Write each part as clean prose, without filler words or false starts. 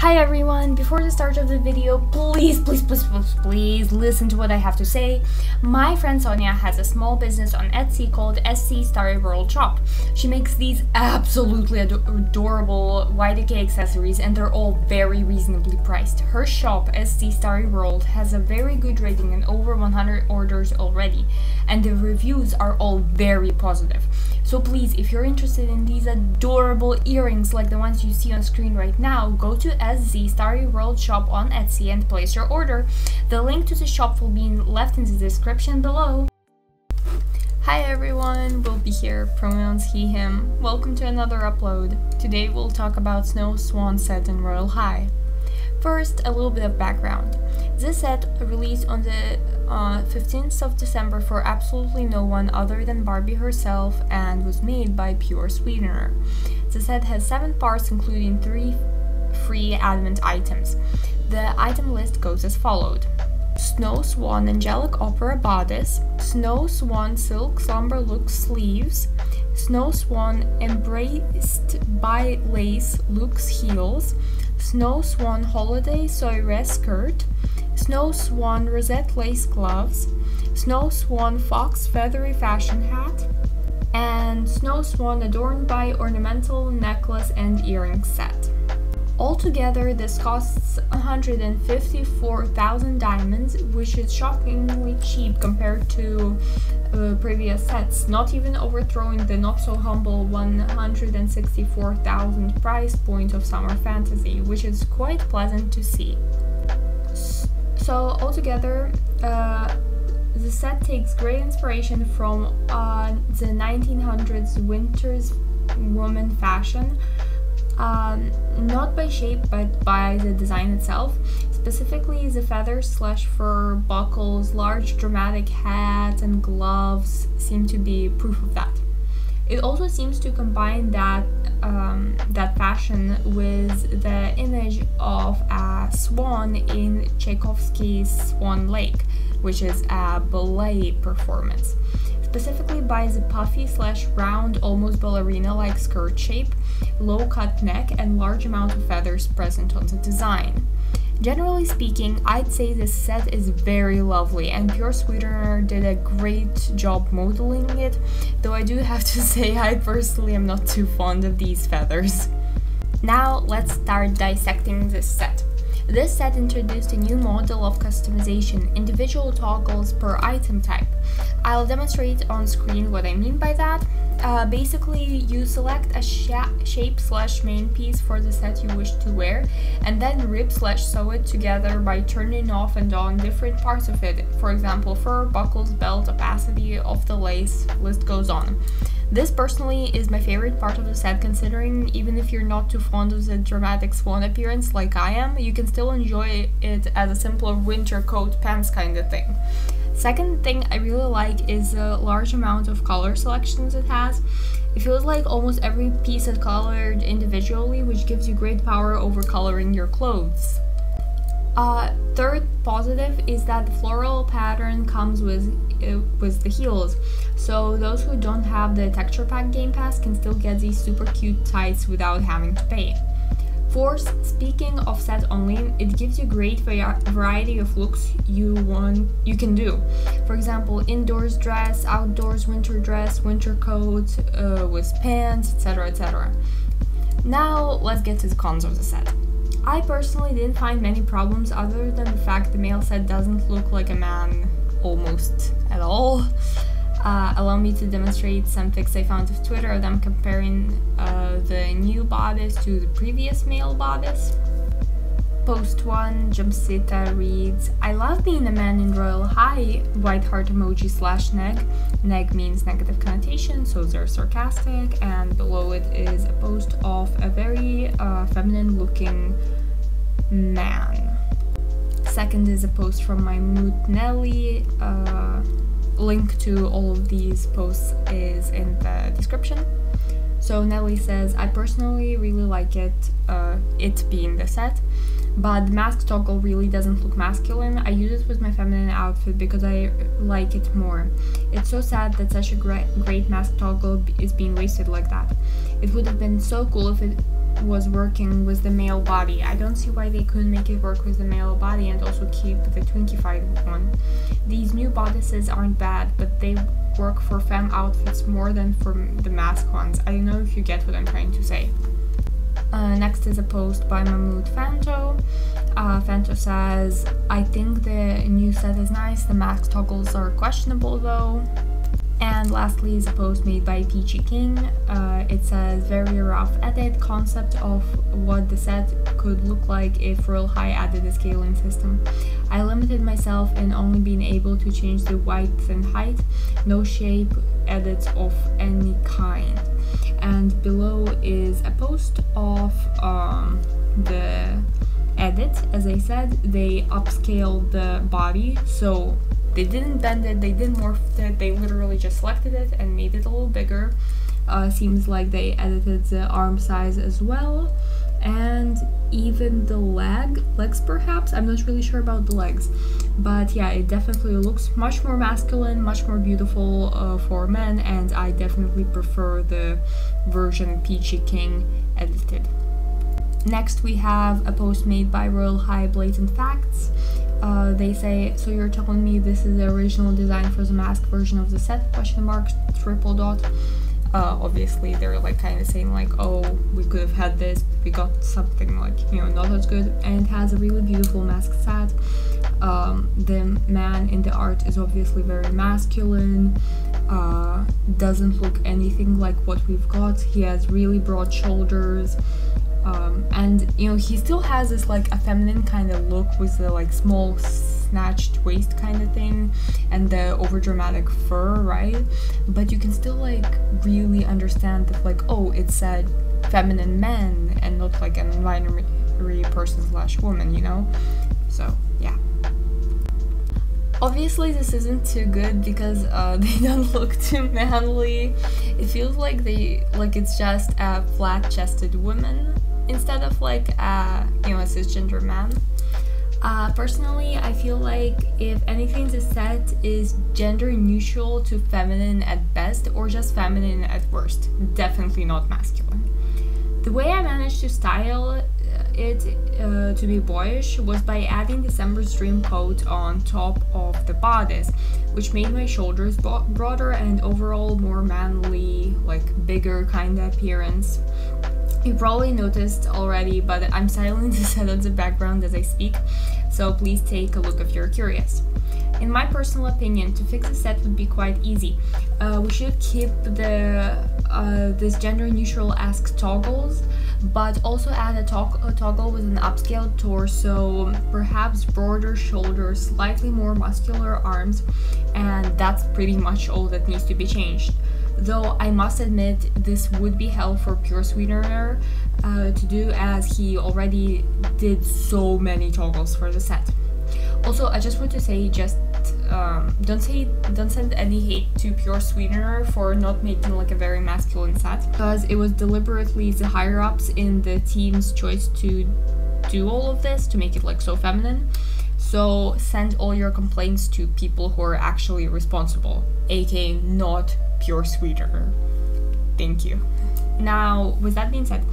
Hi everyone, before the start of the video, please listen to what I have to say. My friend Sonia has a small business on Etsy called SC Starry World Shop. She makes these absolutely adorable Y2K accessories and they're all very reasonably priced. Her shop, SC Starry World, has a very good rating and over 100 orders already, and the reviews are all very positive. So please, if you're interested in these adorable earrings like the ones you see on screen right now, go to SC Starry World Shop on Etsy and place your order. The link to the shop will be left in the description below. Hi everyone, we'll be here, pronouns he, him. Welcome to another upload. Today we'll talk about Snow Swan set in Royale High. First, a little bit of background. This set released on the 15th of December for absolutely no one other than Barbie herself and was made by Pure Sweetener. The set has 7 parts including 3 free advent items. The item list goes as followed: Snow Swan Angelic Opera Bodice, Snow Swan Silk Slumber Look Sleeves, Snow Swan Embraced by Lace Looks Heels, Snow Swan Holiday Soiree Skirt, Snow Swan Rosette Lace Gloves, Snow Swan Fox Feathery Fashion Hat, and Snow Swan Adorned by Ornamental Necklace and Earring Set. Altogether, this costs 154,000 diamonds, which is shockingly cheap compared to previous sets, not even overthrowing the not-so-humble 164,000 price point of Summer Fantasy, which is quite pleasant to see. So altogether, the set takes great inspiration from the 1900s winter's woman fashion, not by shape but by the design itself. Specifically, the feathers/fur buckles, large dramatic hats and gloves seem to be proof of that. It also seems to combine that fashion with the image of a swan in Tchaikovsky's Swan Lake, which is a ballet performance. Specifically by the puffy/round, almost ballerina-like skirt shape, low-cut neck, and large amount of feathers present on the design. Generally speaking, I'd say this set is very lovely, and Pure Sweetener did a great job modeling it, though I do have to say I personally am not too fond of these feathers. Now let's start dissecting this set. This set introduced a new model of customization, individual toggles per item type. I'll demonstrate on screen what I mean by that. Basically, you select a shape/main piece for the set you wish to wear, and then rip/sew it together by turning off and on different parts of it. For example, fur, buckles, belt, opacity of the lace, list goes on. This personally is my favorite part of the set, considering even if you're not too fond of the dramatic swan appearance like I am, you can still enjoy it as a simpler winter coat pants kind of thing. Second thing I really like is the large amount of color selections it has. It feels like almost every piece is colored individually, which gives you great power over coloring your clothes. Third positive is that the floral pattern comes with the heels, so those who don't have the Texture Pack Game Pass can still get these super cute tights without having to pay. Fourth, speaking of set only, it gives you great variety of looks you can do. For example, indoors dress, outdoors winter dress, winter coat with pants, etc, etc. Now let's get to the cons of the set. I personally didn't find many problems other than the fact the male set doesn't look like a man almost at all. Allow me to demonstrate some pics I found of Twitter of them comparing the new bodice to the previous male bodice. Post 1, Jumpsita reads, "I love being a man in Royale High, white heart emoji /neg. Neg means negative connotation, so they're sarcastic, and below it is a post of a very feminine looking man." Second is a post from my mood Nelly. Link to all of these posts is in the description. So Nelly says, "I personally really like it being the set, but the mask toggle really doesn't look masculine. I use it with my feminine outfit because I like it more. It's so sad that such a great mask toggle is being wasted like that. It would have been so cool if it was working with the male body. I don't see why they couldn't make it work with the male body and also keep the twinkified one. These new bodices aren't bad, but they work for femme outfits more than for the mask ones. I don't know if you get what I'm trying to say. Next is a post by Mahmoud Fanto. Fanto says, I think the new set is nice, the mask toggles are questionable though. And lastly is a post made by Peachy King. It says, very rough edit, concept of what the set could look like if Royale High added a scaling system. I limited myself in only being able to change the width and height, no shape edits of any kind. And below is a post of the edit. As I said, they upscaled the body, so they didn't bend it, they didn't morph it, they literally just selected it and made it a little bigger. Seems like they edited the arm size as well, and even the legs perhaps, I'm not really sure about the legs. But yeah, it definitely looks much more masculine, much more beautiful for men, and I definitely prefer the version Peachy King edited. Next we have a post made by Royale High Blatant Facts. They say, so you're telling me this is the original design for the mask version of the set, question mark, triple dot. Obviously they're like kind of saying like, oh, we could have had this, we got something like, you know, not as good. And it has a really beautiful mask set. The man in the art is obviously very masculine, doesn't look anything like what we've got. He has really broad shoulders, and you know, he still has this like a feminine kind of look with the like small snatched waist kind of thing and the over dramatic fur, right? But you can still like really understand that like, oh, it's a feminine man and not like a non-binary person / woman, you know? So yeah. Obviously this isn't too good because they don't look too manly. It feels like it's just a flat-chested woman instead of like a, you know, a cisgender man. Personally, I feel like if anything, the set is gender neutral to feminine at best or just feminine at worst, definitely not masculine. The way I managed to style it to be boyish was by adding December's Dream coat on top of the bodice, which made my shoulders broader and overall more manly, like bigger kind of appearance. You probably noticed already, but I'm styling the set on the background as I speak, so please take a look if you're curious. In my personal opinion, to fix the set would be quite easy. We should keep this gender neutral-esque toggles, but also add a toggle with an upscaled torso, perhaps broader shoulders, slightly more muscular arms, and that's pretty much all that needs to be changed. Though I must admit this would be hell for Pure Sweetener to do, as he already did so many toggles for the set. Also, I just want to say, don't send any hate to Pure Sweetener for not making like a very masculine set, because it was deliberately the higher ups in the team's choice to do all of this to make it like so feminine. So send all your complaints to people who are actually responsible, aka not Pure Sweetener. Thank you. Now, with that being said,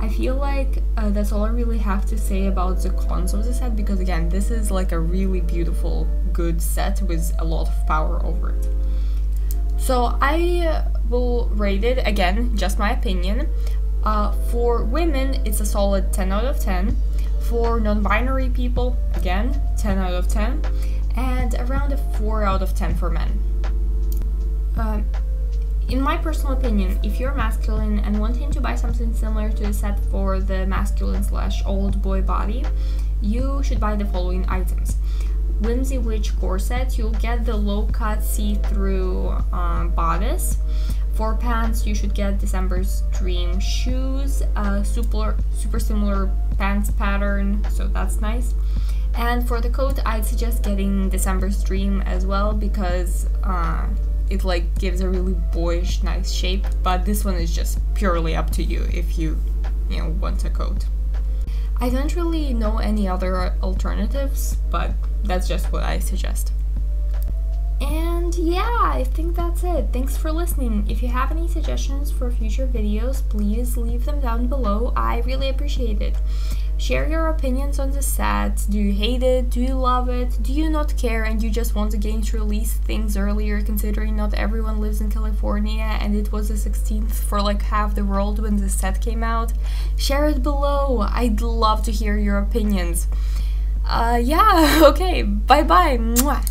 I feel like that's all I really have to say about the cons of the set, because again, this is like a really beautiful, good set with a lot of power over it. So I will rate it, again, just my opinion. For women, it's a solid 10 out of 10. For non-binary people, again, 10 out of 10. And around a 4 out of 10 for men. In my personal opinion, if you're masculine and wanting to buy something similar to the set for the masculine / old boy body, you should buy the following items. Whimsy Witch corset, you'll get the low-cut see-through bodice. For pants, you should get December's Dream shoes, super similar pants pattern, so that's nice. And for the coat, I'd suggest getting December's Dream as well, because it like gives a really boyish, nice shape, but this one is just purely up to you if you want a coat. I don't really know any other alternatives, but that's just what I suggest. And yeah, I think that's it. Thanks for listening. If you have any suggestions for future videos, please leave them down below. I really appreciate it. Share your opinions on the set. Do you hate it? Do you love it? Do you not care and you just want the game to release things earlier, considering not everyone lives in California and it was the 16th for like half the world when the set came out? Share it below. I'd love to hear your opinions. Yeah, okay, bye bye. Mwah.